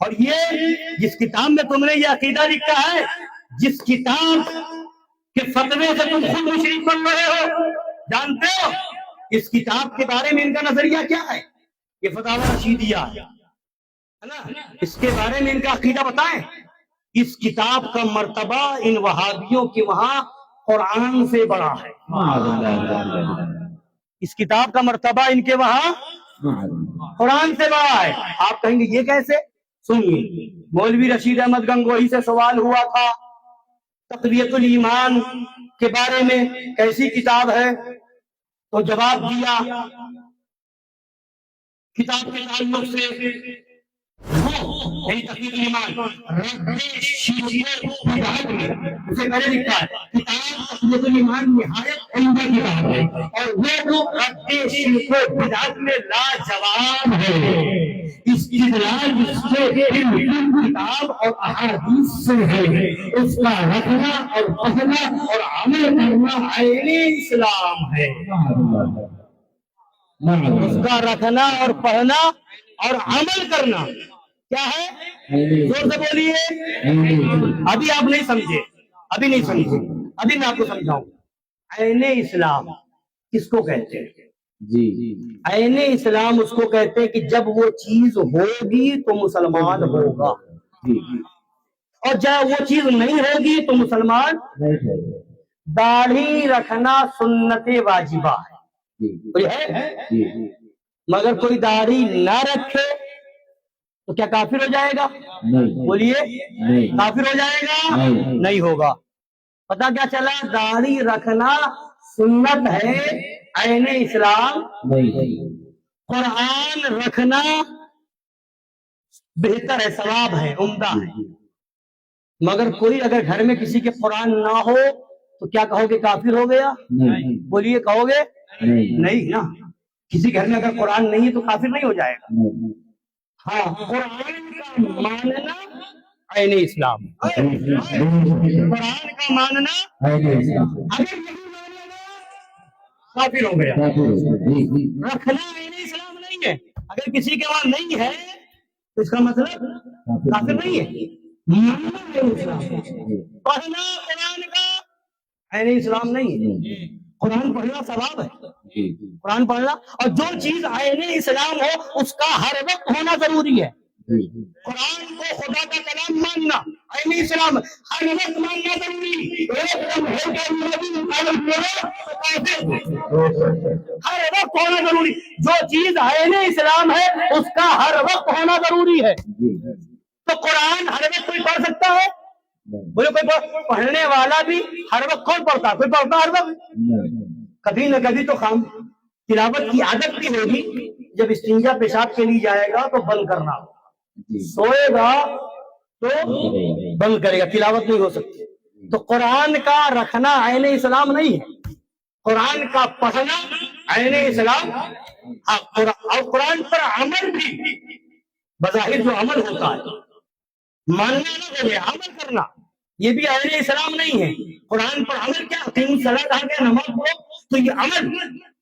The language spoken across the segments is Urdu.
اور یہ جس کتاب میں تم نے یہ عقیدہ لکھا ہے، جس کتاب کے فتوے سے تم خود مشرک بن رہے ہو، جانتے ہو اس کتاب کے بارے میں ان کا نظریہ کیا ہے؟ یہ فتاوی رشیدیہ ہے نا، اس کے بارے میں ان کا عقیدہ بتائیں۔ اس کتاب کا مرتبہ ان وہابیوں کے وہاں قرآن سے بڑا ہے۔ اس کتاب کا مرتبہ ان کے وہاں قرآن سے بڑا ہے۔ آپ کہیں گے یہ کیسے؟ سنیے، مولوی رشید احمد گنگوہی سے سوال ہوا تھا تقویت الایمان کے بارے میں، کیسی کتاب ہے؟ تو جواب دیا کتاب کے تعلق سے تقویت الایمان اسے میں نے لکھا ہے، کتاب تقویت الایمان نہایت عمدہ کتاب ہے، اور وہ رد شرک و بدعت میں لاجواب ہے۔ استدلال اس کے کتاب اور احادیث سے ہے، اس کا رکھنا اور پڑھنا اور عمل کرنا عین اسلام ہے۔ اس کا رکھنا اور پڑھنا اور عمل کرنا کیا ہے؟ زور سے بولیے، ابھی آپ نہیں سمجھے، ابھی نہیں سمجھے، ابھی میں آپ کو سمجھاؤں۔ عین اسلام کس کو کہتے ہیں؟ جی عین اسلام اس کو کہتے ہیں کہ جب وہ چیز ہوگی تو مسلمان ہوگا، اور جب وہ چیز نہیں ہوگی تو مسلمان۔ داڑھی رکھنا سنت واجبہ ہے، کوئی ہے؟ مگر کوئی داڑھی نہ رکھے تو کیا کافر ہو جائے گا؟ بولیے، کافر ہو جائے گا؟ نہیں ہوگا۔ پتہ کیا چلا؟ داڑھی رکھنا سنت ہے، عین اسلام قرآن رکھنا بہتر ہے، ثواب ہے، عمدہ ہے۔ مگر کوئی اگر گھر میں کسی کے قرآن نہ ہو تو کیا کہو گے؟ کافر ہو گیا؟ بولیے، کہو گے؟ نہیں نا، کسی گھر میں اگر قرآن نہیں ہے تو کافر نہیں ہو جائے گا۔ ہاں، قرآن کا ماننا عین اسلام، قرآن کا ماننا اگر نہیں مانے گا کافر ہو گیا۔ رکھنا عین اسلام نہیں ہے، اگر کسی کے وہاں نہیں ہے تو اس کا مطلب کافر نہیں ہے، ماننا عین اسلام ہے۔ پڑھنا قرآن کا عین اسلام نہیں ہے، قرآن پڑھنا ثواب ہے، قرآن پڑھنا، اور جو چیز عین اسلام ہو اس کا ہر وقت ہونا ضروری ہے۔ قرآن کو خدا کا کلام ماننا عین اسلام، ہر وقت ماننا ضروری، ہر وقت ہونا ضروری۔ جو چیز عین اسلام ہے اس کا ہر وقت ہونا ضروری ہے۔ تو قرآن ہر وقت کوئی پڑھ سکتا ہے؟ بولے کوئی پڑھنے والا بھی ہر وقت کون پڑھتا ہے؟ کوئی پڑھتا ہر وقت؟ کبھی نہ کبھی تو تلاوت کی عادت بھی ہوگی، جب استنجا پیشاب کے لیے جائے گا تو بند کرنا ہوگا، سوئے گا تو بند کرے گا، تلاوت نہیں ہو سکتی۔ تو قرآن کا رکھنا عین اسلام نہیں ہے، قرآن کا پڑھنا عین اسلام، اور قرآن پر عمل بھی بظاہر جو عمل ہوتا ہے، ماننا نہ ہو، عمل کرنا، یہ بھی عین اسلام نہیں ہے۔ قرآن پر عمل کیا؟ 3 صلاۃ آ گیا، نماز پڑھو، تو یہ عمل،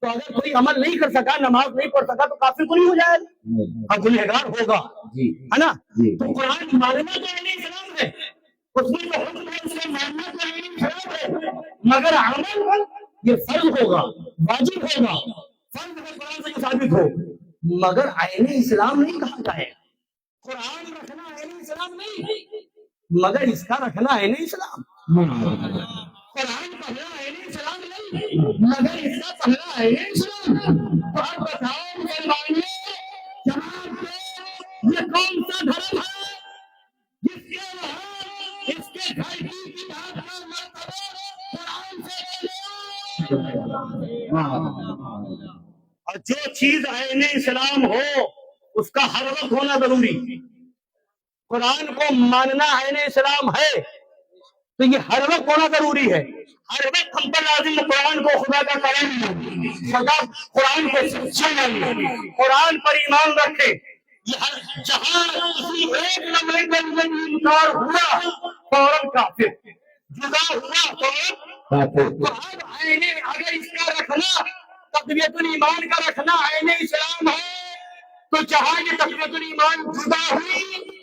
تو اگر کوئی عمل نہیں کر سکا، نماز نہیں پڑھ سکا تو کافر تو نہیں ہو جائے گا، گنہگار ہوگا، ہے نا؟ تو قرآن ماننا تو عین اسلام ہے، اس میں جو حکم ہے اس کو ماننا تو عین اسلام ہے، مگر عمل یہ فرض ہوگا، واجب ہوگا، فرض ہے قرآن سے ثابت ہو، مگر عین اسلام نہیں کہا جائے گا۔ قرآن رکھنا عین اسلام نہیں، مگر اس کا رکھنا عین اسلام۔ قرآن پڑھنا عین اسلام نہیں، مگر اس کا پڑھنا عین اسلام۔ تو اب بتاؤ مسلمانوں، جناب یہ کون سا دھرم ہے جس کے وہاں اس کے گھر کی کتاب کا مرتبہ قرآن سے اور جو چیز عین اسلام ہو اس کا ہر وقت ہونا ضروری۔ قرآن کو ماننا عین اسلام ہے تو یہ ہر وقت ہونا ضروری ہے، ہر وقت ہم پر لازم قرآن کو خدا کا کلام، خدا قرآن کو سچا ماننا، قرآن پر ایمان رکھے۔ جہاں کسی ایک لمحے کے اندر انکار ہوا فوراً کافر، جدا ہوا فوراً۔ تو اب اگر اس کا رکھنا تقویت الایمان کا رکھنا عین اسلام ہے تو جہاں یہ تقویت الایمان جدا ہوئی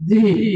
جی